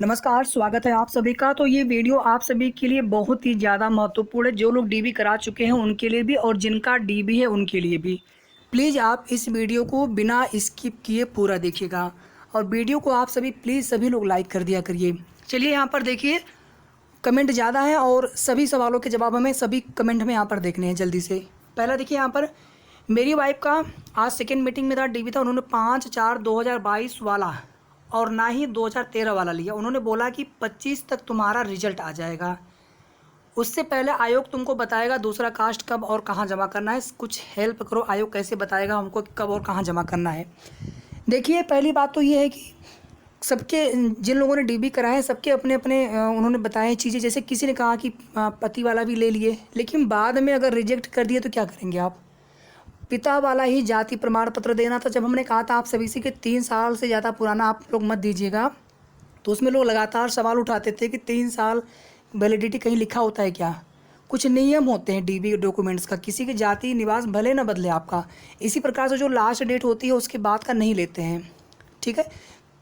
नमस्कार, स्वागत है आप सभी का। तो ये वीडियो आप सभी के लिए बहुत ही ज़्यादा महत्वपूर्ण है, जो लोग डीबी करा चुके हैं उनके लिए भी और जिनका डीबी है उनके लिए भी। प्लीज़ आप इस वीडियो को बिना स्किप किए पूरा देखिएगा और वीडियो को आप सभी प्लीज़ सभी लोग लाइक कर दिया करिए। चलिए यहाँ पर देखिए, कमेंट ज़्यादा है और सभी सवालों के जवाब हमें सभी कमेंट में यहाँ पर देखने हैं जल्दी से। पहला देखिए यहाँ पर, मेरी वाइफ का आज सेकेंड मीटिंग में था, डीबी था, उन्होंने 5/4/2022 वाला और ना ही 2013 वाला लिया। उन्होंने बोला कि 25 तक तुम्हारा रिजल्ट आ जाएगा, उससे पहले आयोग तुमको बताएगा दूसरा कास्ट कब और कहाँ जमा करना है। कुछ हेल्प करो, आयोग कैसे बताएगा हमको कब और कहाँ जमा करना है। देखिए, पहली बात तो ये है कि सबके जिन लोगों ने डीबी कराए हैं सबके अपने अपने उन्होंने बताए चीज़ें। जैसे किसी ने कहा कि पति वाला भी ले लिए, लेकिन बाद में अगर रिजेक्ट कर दिए तो क्या करेंगे आप? पिता वाला ही जाति प्रमाण पत्र देना था। जब हमने कहा था आप सभी से कि 3 साल से ज़्यादा पुराना आप लोग मत दीजिएगा, तो उसमें लोग लगातार सवाल उठाते थे कि 3 साल वैलिडिटी कहीं लिखा होता है क्या? कुछ नियम होते हैं डीबी डॉक्यूमेंट्स का, किसी की जाति निवास भले ना बदले आपका। इसी प्रकार से जो लास्ट डेट होती है उसके बाद का नहीं लेते हैं, ठीक है।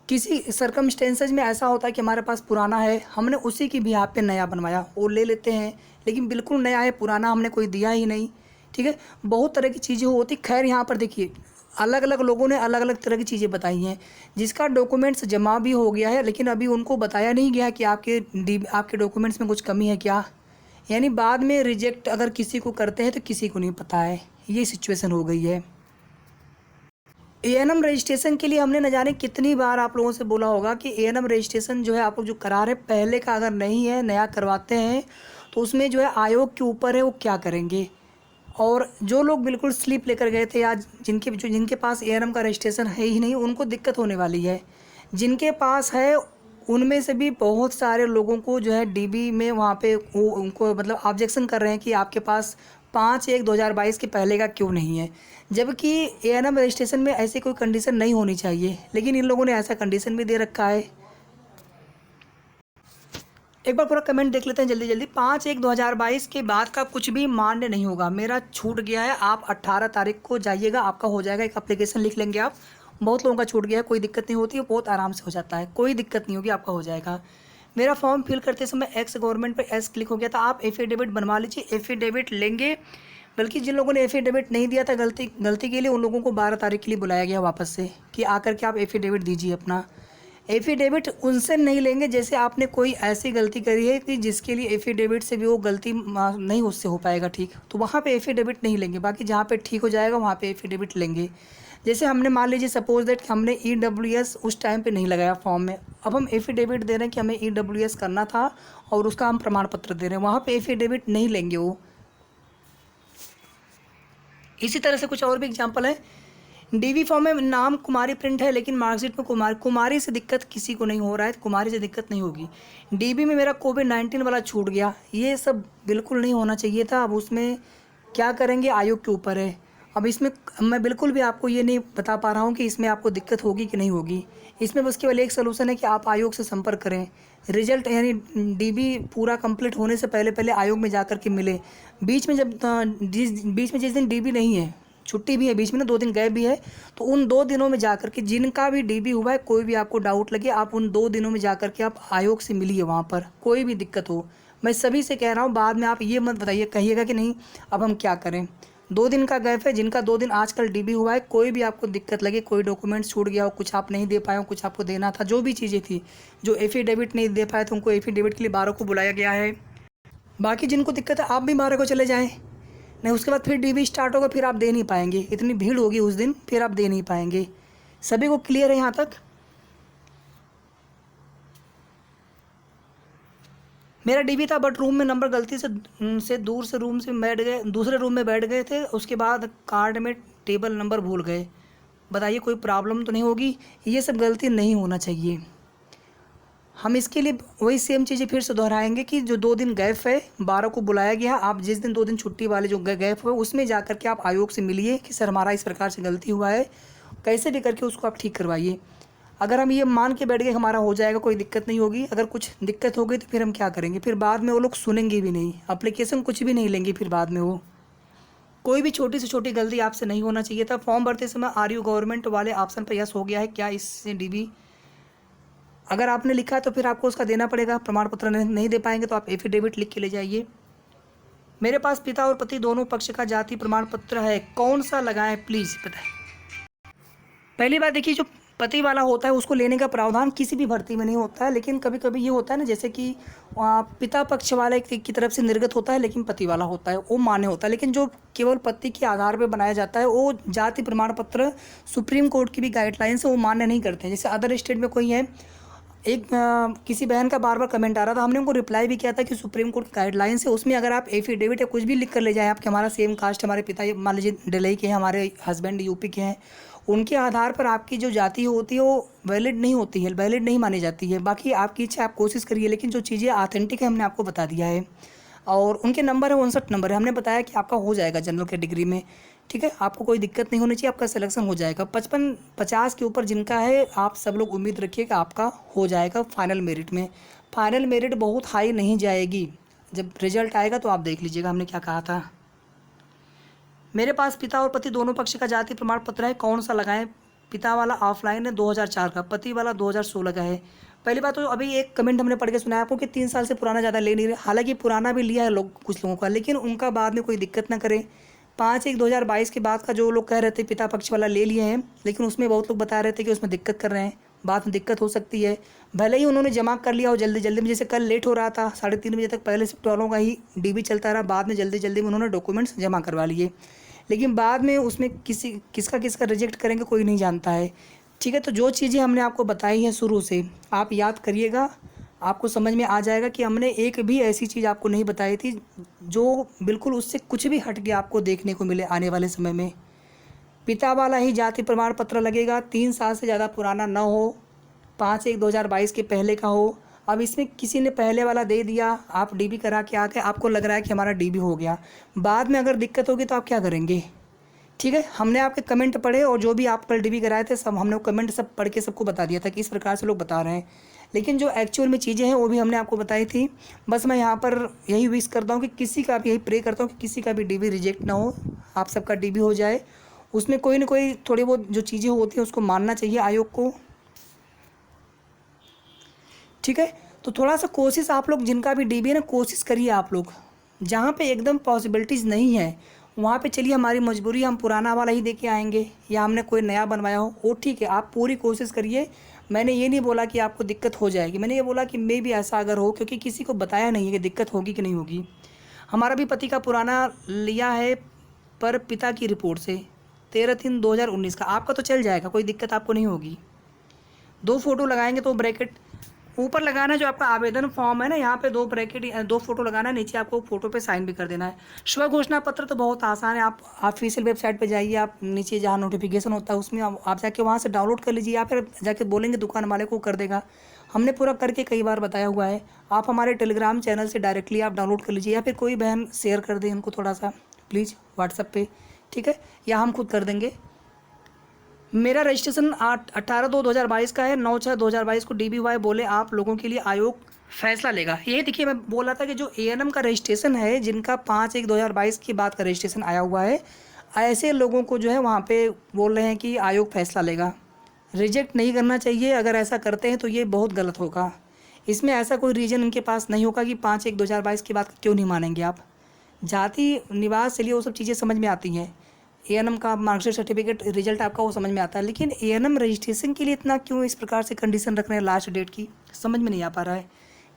किसी सर्कमस्टेंसेज में ऐसा होता है कि हमारे पास पुराना है, हमने उसी की भी आप पे नया बनवाया, वो ले लेते हैं, लेकिन बिल्कुल नया है, पुराना हमने कोई दिया ही नहीं, ठीक है। बहुत तरह की चीज़ें होती। खैर, यहाँ पर देखिए, अलग अलग लोगों ने अलग अलग तरह की चीज़ें बताई हैं। जिसका डॉक्यूमेंट्स जमा भी हो गया है, लेकिन अभी उनको बताया नहीं गया कि आपके डॉक्यूमेंट्स में कुछ कमी है क्या। यानी बाद में रिजेक्ट अगर किसी को करते हैं तो किसी को नहीं पता है, ये सिचुएशन हो गई है। एएनएम रजिस्ट्रेशन के लिए हमने न जाने कितनी बार आप लोगों से बोला होगा कि एएनएम रजिस्ट्रेशन जो है आप लोग जो करा रहे पहले का अगर नहीं है, नया करवाते हैं तो उसमें जो है आयोग के ऊपर है वो क्या करेंगे। और जो लोग बिल्कुल स्लिप लेकर गए थे या जिनके पास एएनएम का रजिस्ट्रेशन है ही नहीं, उनको दिक्कत होने वाली है। जिनके पास है उनमें से भी बहुत सारे लोगों को जो है डीबी में वहाँ पे वो उनको मतलब ऑब्जेक्शन कर रहे हैं कि आपके पास 5/1/2022 के पहले का क्यों नहीं है, जबकि एएनएम रजिस्ट्रेशन में ऐसी कोई कंडीशन नहीं होनी चाहिए, लेकिन इन लोगों ने ऐसा कंडीशन भी दे रखा है। एक बार पूरा कमेंट देख लेते हैं जल्दी जल्दी। 5/1/2022 के बाद का कुछ भी मान्य नहीं होगा। मेरा छूट गया है, आप 18 तारीख को जाइएगा, आपका हो जाएगा। एक एप्लीकेशन लिख लेंगे आप। बहुत लोगों का छूट गया है, कोई दिक्कत नहीं होती है, बहुत आराम से हो जाता है, कोई दिक्कत नहीं होगी, आपका हो जाएगा। मेरा फॉर्म फिल करते समय एक्स गवर्नमेंट पर एस क्लिक हो गया था, आप एफिडेविट बनवा लीजिए। एफिडेविट लेंगे, बल्कि जिन लोगों ने एफिडेविट नहीं दिया था गलती के लिए, उन लोगों को 12 तारीख के लिए बुलाया गया वापस से कि आकर के आप एफिडेविट दीजिए अपना। एफिडेविट उनसे नहीं लेंगे जैसे आपने कोई ऐसी गलती करी है कि जिसके लिए एफिडेविट से भी वो गलती नहीं उससे हो पाएगा ठीक, तो वहाँ पे एफिडेविट नहीं लेंगे। बाकी जहाँ पे ठीक हो जाएगा वहाँ पे एफिडेविट लेंगे। जैसे हमने मान लीजिए सपोज दैट हमने ईडब्ल्यूएस उस टाइम पे नहीं लगाया फॉर्म में, अब हम एफिडेविट दे रहे हैं कि हमें ईडब्ल्यूएस करना था और उसका हम प्रमाण पत्र दे रहे हैं, वहाँ पे एफिडेविट नहीं लेंगे वो। इसी तरह से कुछ और भी एग्जाम्पल है। डीवी फॉर्म में नाम कुमारी प्रिंट है, लेकिन मार्कशीट में कुमारी से दिक्कत किसी को नहीं हो रहा है, तो कुमारी से दिक्कत नहीं होगी। डीबी में मेरा कोविड-19 वाला छूट गया, ये सब बिल्कुल नहीं होना चाहिए था। अब उसमें क्या करेंगे, आयोग के ऊपर है। अब इसमें मैं बिल्कुल भी आपको ये नहीं बता पा रहा हूँ कि इसमें आपको दिक्कत होगी कि नहीं होगी। इसमें बस केवल एक सलूशन है कि आप आयोग से संपर्क करें। रिजल्ट यानी डीबी पूरा कंप्लीट होने से पहले पहले आयोग में जा कर के मिले। बीच में जिस दिन डीबी नहीं है, छुट्टी भी है बीच में ना, 2 दिन गए भी है, तो उन 2 दिनों में जाकर के जिनका भी डीबी हुआ है, कोई भी आपको डाउट लगे, आप उन 2 दिनों में जाकर के आप आयोग से मिलिए। वहाँ पर कोई भी दिक्कत हो, मैं सभी से कह रहा हूँ, बाद में आप ये मत बताइए कहिएगा कि नहीं अब हम क्या करें। 2 दिन का गैप है, जिनका 2 दिन आजकल डीबी हुआ है, कोई भी आपको दिक्कत लगे, कोई डॉक्यूमेंट्स छूट गया हो, कुछ आप नहीं दे पाए हो, कुछ आपको देना था, जो भी चीज़ें थी, जो एफिडेविट नहीं दे पाए तो उनको एफिडेविट के लिए 12 को बुलाया गया है। बाकी जिनको दिक्कत है आप भी 12 को चले जाएँ, नहीं उसके बाद फिर डीबी स्टार्ट होगा, फिर आप दे नहीं पाएंगे, इतनी भीड़ होगी उस दिन, फिर आप दे नहीं पाएंगे। सभी को क्लियर है यहाँ तक? मेरा डीबी था, बट रूम में नंबर गलती से दूर से रूम से बैठ गए, दूसरे रूम में बैठ गए थे, उसके बाद कार्ड में टेबल नंबर भूल गए। बताइए कोई प्रॉब्लम तो नहीं होगी? ये सब गलती नहीं होना चाहिए। हम इसके लिए वही सेम चीज़ें फिर से दोहराएंगे कि जो 2 दिन गैप है, 12 को बुलाया गया, आप जिस दिन 2 दिन छुट्टी वाले जो गैप हुए उसमें जा कर के आप आयोग से मिलिए कि सर हमारा इस प्रकार से गलती हुआ है, कैसे भी करके उसको आप ठीक करवाइए। अगर हम ये मान के बैठ गए हमारा हो जाएगा, कोई दिक्कत नहीं होगी, अगर कुछ दिक्कत हो गई तो फिर हम क्या करेंगे? फिर बाद में वो लोग सुनेंगे भी नहीं, अप्लीकेशन कुछ भी नहीं लेंगे फिर बाद में वो। कोई भी छोटी से छोटी गलती आपसे नहीं होना चाहिए था। फॉर्म भरते समय आर यू गवर्नमेंट वाले ऑप्शन पर यस हो गया है क्या? इससे डीबी अगर आपने लिखा है तो फिर आपको उसका देना पड़ेगा, प्रमाण पत्र नहीं दे पाएंगे तो आप एफिडेविट लिख के ले जाइए। मेरे पास पिता और पति दोनों पक्ष का जाति प्रमाण पत्र है, कौन सा लगाएं प्लीज़ बताएं। पहली बात देखिए, जो पति वाला होता है उसको लेने का प्रावधान किसी भी भर्ती में नहीं होता है, लेकिन कभी कभी ये होता है ना, जैसे कि पिता पक्ष वाले की तरफ से निर्गत होता है लेकिन पति वाला होता है वो मान्य होता है। लेकिन जो केवल पति के आधार पर बनाया जाता है वो जाति प्रमाण पत्र सुप्रीम कोर्ट की भी गाइडलाइंस है वो मान्य नहीं करते हैं। जैसे अदर स्टेट में कोई है, एक किसी बहन का बार बार कमेंट आ रहा था, हमने उनको रिप्लाई भी किया था कि सुप्रीम कोर्ट की गाइडलाइंस है, उसमें अगर आप एफिडेविट या कुछ भी लिख कर ले जाएं आप कि हमारा सेम कास्ट, हमारे पिता मान लीजिए दिल्ली के हैं, हमारे हस्बैंड यूपी के हैं, उनके आधार पर आपकी जो जाति होती है वो वैलिड नहीं होती है, वैलिड नहीं मानी जाती है। बाकी आपकी इच्छा, आप कोशिश करिए, लेकिन जो चीज़ें ऑथेंटिक है हमने आपको बता दिया है। और उनके नंबर है 59 नंबर है, हमने बताया कि आपका हो जाएगा जनरल कैटेगरी में, ठीक है, आपको कोई दिक्कत नहीं होनी चाहिए, आपका सिलेक्शन हो जाएगा। 55-50 के ऊपर जिनका है आप सब लोग उम्मीद रखिए कि आपका हो जाएगा फाइनल मेरिट में। फाइनल मेरिट बहुत हाई नहीं जाएगी, जब रिजल्ट आएगा तो आप देख लीजिएगा हमने क्या कहा था। मेरे पास पिता और पति दोनों पक्ष का जाति प्रमाण पत्र है, कौन सा लगाएं। पिता वाला ऑफलाइन है 2004 का, पति वाला 2016 का है। पहली बात तो अभी एक कमेंट हमने पढ़ के सुनाया आपको कि 3 साल से पुराना ज़्यादा ले नहीं रहे, हालांकि पुराना भी लिया है लोग, कुछ लोगों का, लेकिन उनका बाद में कोई दिक्कत ना करें। 5/1/2022 के बाद का जो लोग कह रहे थे पिता पक्ष वाला ले लिए हैं, लेकिन उसमें बहुत लोग बता रहे थे कि उसमें दिक्कत कर रहे हैं, बाद में दिक्कत हो सकती है। भले ही उन्होंने जमा कर लिया हो जल्दी जल्दी में, जैसे कल लेट हो रहा था 3:30 बजे तक पहले शिफ्ट वालों का ही डीबी चलता रहा, बाद में जल्दी जल्दी में उन्होंने डॉक्यूमेंट्स जमा करवा लिए, लेकिन बाद में उसमें किसका रिजेक्ट करेंगे कोई नहीं जानता है, ठीक है। तो जो चीज़ें हमने आपको बताई हैं शुरू से आप याद करिएगा, आपको समझ में आ जाएगा कि हमने एक भी ऐसी चीज़ आपको नहीं बताई थी जो बिल्कुल उससे कुछ भी हट के आपको देखने को मिले आने वाले समय में। पिता वाला ही जाति प्रमाण पत्र लगेगा, 3 साल से ज़्यादा पुराना ना हो, 5/1/2022 के पहले का हो। अब इसमें किसी ने पहले वाला दे दिया, आप डीबी करा के आके आपको लग रहा है कि हमारा डीबी हो गया, बाद में अगर दिक्कत होगी तो आप क्या करेंगे, ठीक है। हमने आपके कमेंट पढ़े और जो भी आप कल डीबी कराए थे सब हमने कमेंट सब पढ़ के सबको बता दिया था कि इस प्रकार से लोग बता रहे हैं, लेकिन जो एक्चुअल में चीज़ें हैं वो भी हमने आपको बताई थी। बस मैं यहाँ पर यही विश करता हूँ कि किसी का भी, यही प्रे करता हूँ कि किसी का भी डीबी रिजेक्ट ना हो, आप सबका डीबी हो जाए। उसमें कोई ना कोई थोड़ी बहुत जो चीज़ें होती हैं उसको मानना चाहिए आयोग को, ठीक है। तो थोड़ा सा कोशिश आप लोग जिनका भी डीबी है ना, कोशिश करिए आप लोग, जहाँ पे एकदम पॉसिबिलिटीज़ नहीं है वहाँ पे चलिए, हमारी मजबूरी हम पुराना वाला ही दे के आएंगे या हमने कोई नया बनवाया हो वो ठीक है, आप पूरी कोशिश करिए। मैंने ये नहीं बोला कि आपको दिक्कत हो जाएगी, मैंने ये बोला कि मे भी ऐसा अगर हो, क्योंकि किसी को बताया नहीं है कि दिक्कत होगी कि नहीं होगी। हमारा भी पति का पुराना लिया है पर पिता की रिपोर्ट से 13/3/2019 का, आपका तो चल जाएगा, कोई दिक्कत आपको नहीं होगी। 2 फोटो लगाएंगे तो ब्रैकेट ऊपर लगाना, जो आपका आवेदन फॉर्म है ना यहाँ पे 2 ब्रैकेट 2 फोटो लगाना है, नीचे आपको फोटो पे साइन भी कर देना है। स्व घोषणा पत्र तो बहुत आसान है, आप ऑफिशियल वेबसाइट पे जाइए, आप नीचे जहाँ नोटिफिकेशन होता है उसमें आप जाके वहाँ से डाउनलोड कर लीजिए, या फिर जाके बोलेंगे दुकान वाले को कर देगा, हमने पूरा करके कई बार बताया हुआ है। आप हमारे टेलीग्राम चैनल से डायरेक्टली आप डाउनलोड कर लीजिए, या फिर कोई बहन शेयर कर दें उनको थोड़ा सा प्लीज़ व्हाट्सएप पे, ठीक है, या हम खुद कर देंगे। मेरा रजिस्ट्रेशन 18/2/2022 का है, 9/6/2022 को DBY बोले आप लोगों के लिए आयोग फैसला लेगा। ये देखिए मैं बोल रहा था कि जो ANM का रजिस्ट्रेशन है, जिनका 5/1/2022 की बात का रजिस्ट्रेशन आया हुआ है, ऐसे लोगों को जो है वहाँ पे बोल रहे हैं कि आयोग फैसला लेगा। रिजेक्ट नहीं करना चाहिए, अगर ऐसा करते हैं तो ये बहुत गलत होगा। इसमें ऐसा कोई रीज़न उनके पास नहीं होगा कि 5/1/2022 की बात क्यों नहीं मानेंगे आप। जाति निवास चलिए वो सब चीज़ें समझ में आती हैं, ANM का मार्कशीट सर्टिफिकेट रिजल्ट आपका वो समझ में आता है, लेकिन ANM रजिस्ट्रेशन के लिए इतना क्यों इस प्रकार से कंडीशन रख रहे हैं लास्ट डेट की, समझ में नहीं आ पा रहा है,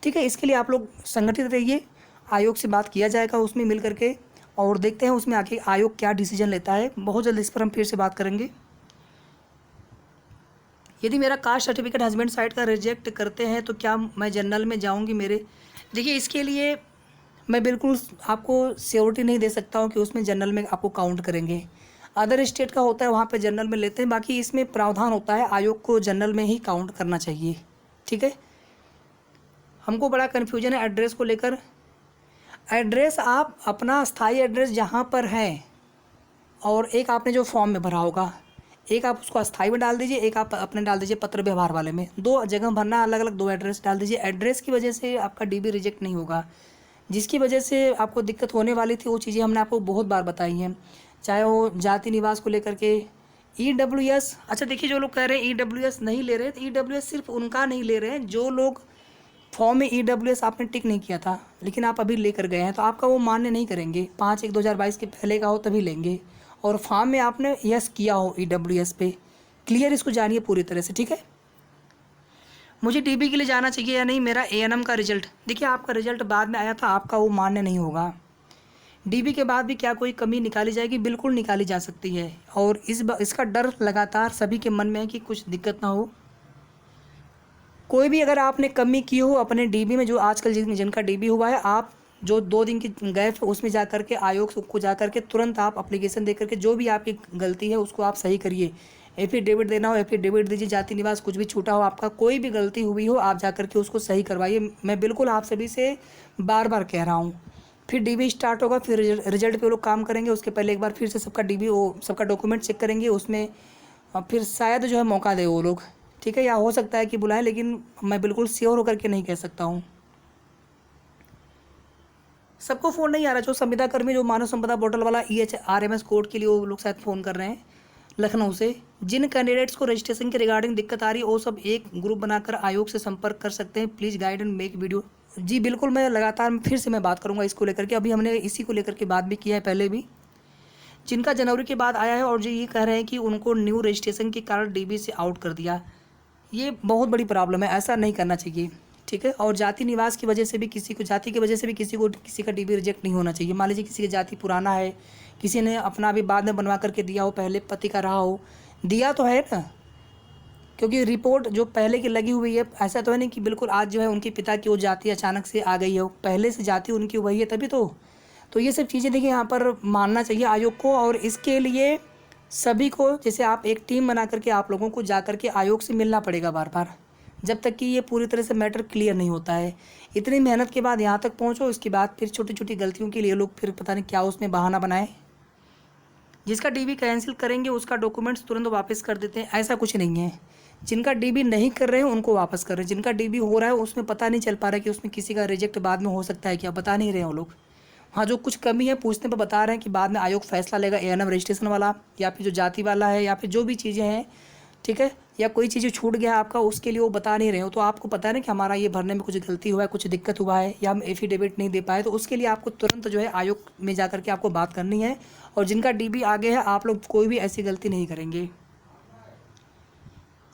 ठीक है। इसके लिए आप लोग संगठित रहिए, आयोग से बात किया जाएगा उसमें मिल करके, और देखते हैं उसमें आके आयोग क्या डिसीजन लेता है। बहुत जल्द इस पर हम फिर से बात करेंगे। यदि मेरा कास्ट सर्टिफिकेट हस्बैंड साइड का रिजेक्ट करते हैं तो क्या मैं जनरल में जाऊँगी मेरे, देखिए इसके लिए मैं बिल्कुल आपको श्योरिटी नहीं दे सकता हूँ कि उसमें जनरल में आपको काउंट करेंगे। अदर स्टेट का होता है वहाँ पे जनरल में लेते हैं, बाकी इसमें प्रावधान होता है आयोग को जनरल में ही काउंट करना चाहिए, ठीक है। हमको बड़ा कन्फ्यूजन है एड्रेस को लेकर। एड्रेस आप अपना स्थायी एड्रेस जहाँ पर है, और एक आपने जो फॉर्म में भरा होगा, एक आप उसको अस्थाई में डाल दीजिए, एक आप अपने डाल दीजिए पत्र व्यवहार वाले में, 2 जगह भरना, अलग अलग 2 एड्रेस डाल दीजिए। एड्रेस की वजह से आपका DB रिजेक्ट नहीं होगा। जिसकी वजह से आपको दिक्कत होने वाली थी वो चीज़ें हमने आपको बहुत बार बताई हैं, चाहे वो जाति निवास को लेकर के EWS, अच्छा देखिए जो लोग कह रहे हैं EWS नहीं ले रहे, तो EWS सिर्फ उनका नहीं ले रहे हैं जो लोग फॉर्म में EWS आपने टिक नहीं किया था लेकिन आप अभी लेकर गए हैं, तो आपका वो मान्य नहीं करेंगे। 5/1/2022 के पहले का हो तभी लेंगे, और फॉर्म में आपने यस किया हो EWS पे। क्लियर, इसको जानिए पूरी तरह से, ठीक है। मुझे DB के लिए जाना चाहिए या नहीं, मेरा ANM का रिजल्ट, देखिए आपका रिजल्ट बाद में आया था, आपका वो मान्य नहीं होगा। DB के बाद भी क्या कोई कमी निकाली जाएगी? बिल्कुल निकाली जा सकती है, और इसका डर लगातार सभी के मन में है कि कुछ दिक्कत ना हो। कोई भी अगर आपने कमी की हो अपने DB में, जो आजकल जिनका DB हुआ है, आप जो 2 दिन की गैप उसमें जा कर के आयोग को जा कर के तुरंत आप अप्लीकेशन दे करके जो भी आपकी गलती है उसको आप सही करिए। एफिडेविट देना हो एफिडेविट दीजिए, जाति निवास कुछ भी छूटा हो, आपका कोई भी गलती हुई हो, आप जा कर के उसको सही करवाइए। मैं बिल्कुल आप सभी से बार बार कह रहा हूँ। फिर DB स्टार्ट होगा, फिर रिजल्ट पे वो लोग काम करेंगे, उसके पहले एक बार फिर से सबका DB सबका डॉक्यूमेंट चेक करेंगे उसमें, फिर शायद जो है मौका दे वो लोग, ठीक है, या हो सकता है कि बुलाएं, लेकिन मैं बिल्कुल श्योर होकर के नहीं कह सकता हूँ। सबको फ़ोन नहीं आ रहा, जो संविदा कर्मी जो मानव संपदा पोर्टल वाला EHRMS कोड के लिए वो लोग शायद फ़ोन कर रहे हैं लखनऊ से। जिन कैंडिडेट्स को रजिस्ट्रेशन के रिगार्डिंग दिक्कत आ रही है वो सब एक ग्रुप बनाकर आयोग से संपर्क कर सकते हैं। Please guide and make video. जी बिल्कुल, मैं लगातार फिर से मैं बात करूँगा इसको लेकर के, अभी हमने इसी को लेकर के बात भी किया है पहले भी। जिनका जनवरी के बाद आया है और जो ये कह रहे हैं कि उनको न्यू रजिस्ट्रेशन के कारण DB से आउट कर दिया, ये बहुत बड़ी प्रॉब्लम है, ऐसा नहीं करना चाहिए, ठीक है। और जाति निवास की वजह से भी किसी को, जाति की वजह से भी किसी का DB रिजेक्ट नहीं होना चाहिए। मान लीजिए किसी की जाति पुराना है, किसी ने अपना भी बाद में बनवा करके दिया हो, पहले पति का रहा हो, दिया तो है ना, क्योंकि रिपोर्ट जो पहले की लगी हुई है, ऐसा तो है नहीं कि बिल्कुल आज जो है उनके पिता की वो जाति अचानक से आ गई है, पहले से जाति उनकी वही है तभी तो ये सब चीज़ें देखिए यहाँ पर मानना चाहिए आयोग को। और इसके लिए सभी को, जैसे आप एक टीम बना करके आप लोगों को जा करके आयोग से मिलना पड़ेगा बार बार, जब तक कि ये पूरी तरह से मैटर क्लियर नहीं होता है। इतनी मेहनत के बाद यहाँ तक पहुँचो, इसके बाद फिर छोटी छोटी गलतियों के लिए लोग फिर पता नहीं क्या उसमें बहाना बनाए। जिसका DB कैंसिल करेंगे उसका डॉक्यूमेंट्स तुरंत वापस कर देते हैं, ऐसा कुछ नहीं है। जिनका DB नहीं कर रहे हैं उनको वापस कर रहे हैं, जिनका DB हो रहा है उसमें पता नहीं चल पा रहा है कि उसमें किसी का रिजेक्ट बाद में हो सकता है क्या, बता नहीं रहे हैं वो लोग। हाँ, जो कुछ कमी है पूछने पर बता रहे हैं कि बाद में आयोग फैसला लेगा, ANM रजिस्ट्रेशन वाला या फिर जो जाति वाला है या फिर जो भी चीज़ें हैं, ठीक है, या कोई चीज़ छूट गया आपका उसके लिए वो बता नहीं रहे हो, तो आपको पता है ना कि हमारा ये भरने में कुछ गलती हुआ है, कुछ दिक्कत हुआ है, या हम एफिडेविट नहीं दे पाए, तो उसके लिए आपको तुरंत जो है आयोग में जा करके आपको बात करनी है। और जिनका DB आगे है आप लोग कोई भी ऐसी गलती नहीं करेंगे।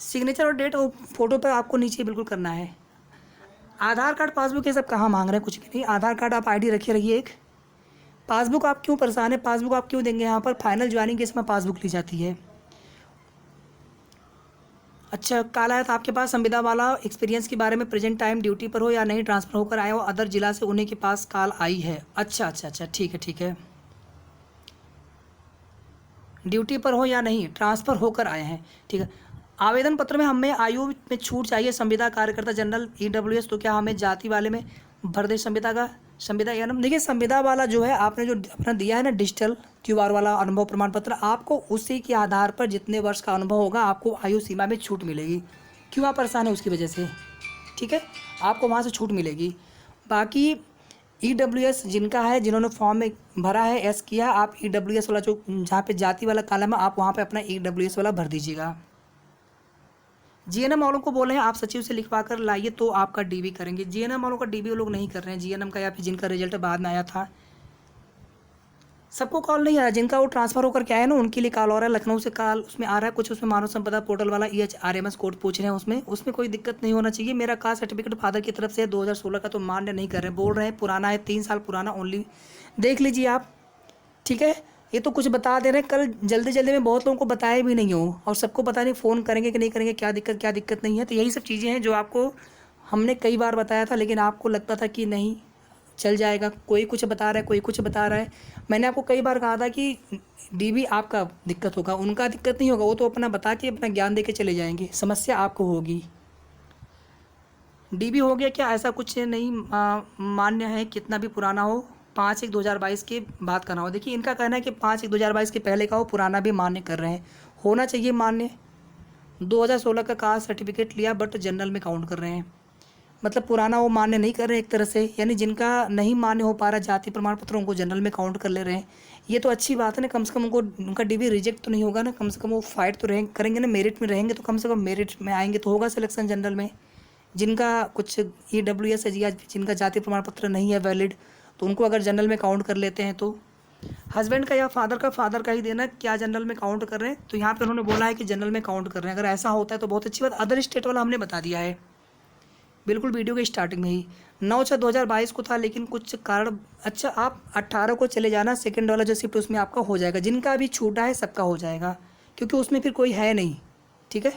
सिग्नेचर और डेट और फोटो पर आपको नीचे बिल्कुल करना है। आधार कार्ड पासबुक ये सब कहाँ मांग रहे हैं, कुछ भी नहीं। आधार कार्ड आप ID रखे रहिए एक। पासबुक आप क्यों परेशान है, पासबुक आप क्यों देंगे, यहाँ पर फाइनल ज्वाइनिंग केस में पासबुक ली जाती है। अच्छा, काल आया था आपके पास संविदा वाला एक्सपीरियंस के बारे में, प्रेजेंट टाइम ड्यूटी पर हो या नहीं, ट्रांसफ़र होकर आया हो अदर जिला से, उन्हीं के पास कॉल आई है। अच्छा, ठीक है, ठीक है। ड्यूटी पर हो या नहीं, ट्रांसफ़र होकर आए हैं, ठीक है। आवेदन पत्र में हमें आयु में छूट चाहिए, संविदा कार्यकर्ता जनरल EWS, तो क्या हमें जाति वाले में भर दे संविदा का, संविदा ANM। देखिए संविदा वाला जो है आपने जो अपना दिया है ना डिजिटल QR वाला अनुभव प्रमाण पत्र, आपको उसी के आधार पर जितने वर्ष का अनुभव होगा आपको आयु सीमा में छूट मिलेगी। क्यों आप परेशान है उसकी वजह से, ठीक है, आपको वहाँ से छूट मिलेगी। बाकी EWS जिनका है, जिन्होंने फॉर्म में भरा है, एस किया, आप EWS वाला जो जहाँ पे जाति वाला कॉलम है आप वहाँ पे अपना EWS वाला भर दीजिएगा। GNM वालों को बोले हैं आप सचिव से लिखवा कर लाइए तो आपका DB करेंगे। GNM वालों का DB वो लोग नहीं कर रहे हैं, GNM का या फिर जिनका रिजल्ट बाद में आया था, सबको कॉल नहीं आ रहा। जिनका वो ट्रांसफ़र होकर के आया ना उनके लिए कॉल हो रहा है, लखनऊ से कॉल उसमें आ रहा है कुछ, उसमें मानव संपदा पोर्टल वाला EHRMS कोड पूछ रहे हैं, उसमें कोई दिक्कत नहीं होना चाहिए। मेरा कास्ट सर्टिफिकेट फादर की तरफ से 2016 का तो मान्य नहीं कर रहे हैं, बोल रहे हैं पुराना है, 3 साल पुराना ओनली, देख लीजिए आप, ठीक है। ये तो कुछ बता दे रहे हैं, कल जल्दी में बहुत लोगों को बताया भी नहीं हो, और सबको पता नहीं फ़ोन करेंगे कि नहीं करेंगे, क्या दिक्कत नहीं है। तो यही सब चीज़ें हैं जो आपको हमने कई बार बताया था, लेकिन आपको लगता था कि नहीं चल जाएगा, कोई कुछ बता रहा है, कोई कुछ बता रहा है। मैंने आपको कई बार कहा था कि DB आपका दिक्कत होगा, उनका दिक्कत नहीं होगा, वो तो अपना बता के अपना ज्ञान दे के चले जाएंगे, समस्या आपको होगी। DB हो गया क्या, ऐसा कुछ नहीं मान्य है, कितना भी पुराना हो, 5/1/2022 के बाद का ना हो। देखिए इनका कहना है कि 5/1/2022 के पहले का हो, पुराना भी मान्य कर रहे हैं, होना चाहिए मान्य। 2016 का कास्ट सर्टिफिकेट लिया बट जनरल में काउंट कर रहे हैं। मतलब पुराना वो मान्य नहीं कर रहे एक तरह से, यानी जिनका नहीं मान्य हो पा रहा जाति प्रमाण पत्र उनको जनरल में काउंट कर ले रहे हैं। ये तो अच्छी बात है ना, कम से कम उनको उनका डीबी रिजेक्ट तो नहीं होगा ना, कम से कम वो फाइट तो करेंगे ना, मेरिट में रहेंगे तो कम से कम मेरिट में आएंगे तो होगा सिलेक्शन जनरल में। जिनका कुछ EWS है या जिनका जाति प्रमाण पत्र नहीं है वैलिड, तो उनको अगर जनरल में काउंट कर लेते हैं तो हस्बैंड का या फादर का ही देना क्या जनरल में काउंट कर रहे हैं, तो यहाँ पे उन्होंने बोला है कि जनरल में काउंट कर रहे हैं। अगर ऐसा होता है तो बहुत अच्छी बात। अदर स्टेट वाला हमने बता दिया है बिल्कुल वीडियो के स्टार्टिंग में ही। 9/6/2022 को था, लेकिन कुछ कारण, अच्छा आप 18 को चले जाना, सेकंड वाला जो शिफ्ट उसमें आपका हो जाएगा। जिनका अभी छूटा है सबका हो जाएगा, क्योंकि उसमें फिर कोई है नहीं, ठीक है।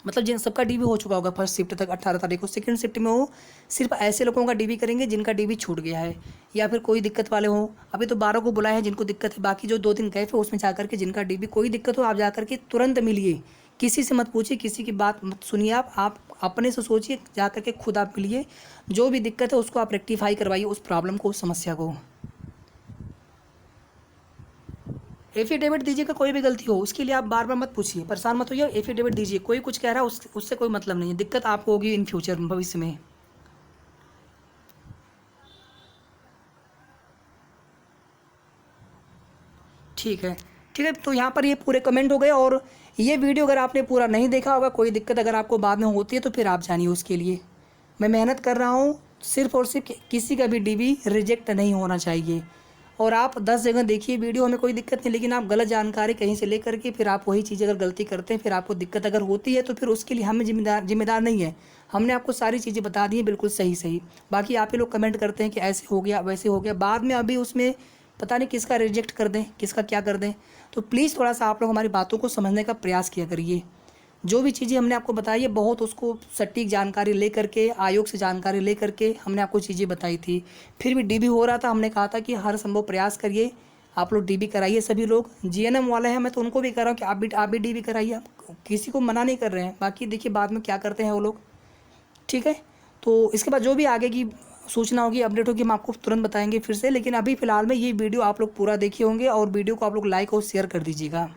मतलब जिन सबका डीबी हो चुका होगा फर्स्ट शिफ्ट तक 18 तारीख को। सेकंड शिफ्ट में वो सिर्फ ऐसे लोगों का डीबी करेंगे जिनका डीबी छूट गया है या फिर कोई दिक्कत वाले हों। अभी तो 12 को बुलाए हैं जिनको दिक्कत है, बाकी जो 2 दिन गए थे उसमें जाकर के जिनका डीबी कोई दिक्कत हो आप जाकर के तुरंत मिलिए, किसी से मत पूछिए, किसी की बात मत सुनिए, आप अपने से सोचिए, जा कर के खुद आप मिलिए, जो भी दिक्कत है उसको आप रेक्टिफाई करवाइए, उस प्रॉब्लम को, उस समस्या को। एफिडेविट दीजिएगा, कोई भी गलती हो उसके लिए आप बार बार मत पूछिए, परेशान मत होइए, एफिडेविट दीजिए। कोई कुछ कह रहा है उससे कोई मतलब नहीं है, दिक्कत आपको होगी इन फ्यूचर भविष्य में। ठीक है, ठीक है। तो यहाँ पर ये पूरे कमेंट हो गए, और ये वीडियो अगर आपने पूरा नहीं देखा होगा, कोई दिक्कत अगर आपको बाद में होती है तो फिर आप जानिए उसके लिए। मैं मेहनत कर रहा हूँ सिर्फ और सिर्फ किसी का भी डीबी रिजेक्ट नहीं होना चाहिए। और आप 10 जगह देखिए वीडियो, हमें कोई दिक्कत नहीं, लेकिन आप गलत जानकारी कहीं से लेकर के फिर आप वही चीज़ अगर गलती करते हैं, फिर आपको दिक्कत अगर होती है तो फिर उसके लिए हमें जिम्मेदार नहीं है। हमने आपको सारी चीज़ें बता दी हैं बिल्कुल सही। बाकी आप ही लोग कमेंट करते हैं कि ऐसे हो गया वैसे हो गया, बाद में अभी उसमें पता नहीं किसका रिजेक्ट कर दें, किसका क्या कर दें। तो प्लीज़ थोड़ा सा आप लोग हमारी बातों को समझने का प्रयास किया करिए। जो भी चीज़ें हमने आपको बताई है बहुत उसको सटीक जानकारी ले करके, आयोग से जानकारी ले करके हमने आपको चीज़ें बताई थी। फिर भी डीबी हो रहा था, हमने कहा था कि हर संभव प्रयास करिए, आप लोग डीबी कराइए। सभी लोग जीएनएम वाले हैं, मैं तो उनको भी कह रहा हूँ कि आप भी डीबी कराइए, आप किसी को मना नहीं कर रहे हैं। बाकी देखिए बाद में क्या करते हैं वो लोग, ठीक है। तो इसके बाद जो भी आगे की सूचना होगी, अपडेट होगी, हम आपको तुरंत बताएंगे फिर से। लेकिन अभी फ़िलहाल में ये वीडियो आप लोग पूरा देखे होंगे, और वीडियो को आप लोग लाइक और शेयर कर दीजिएगा।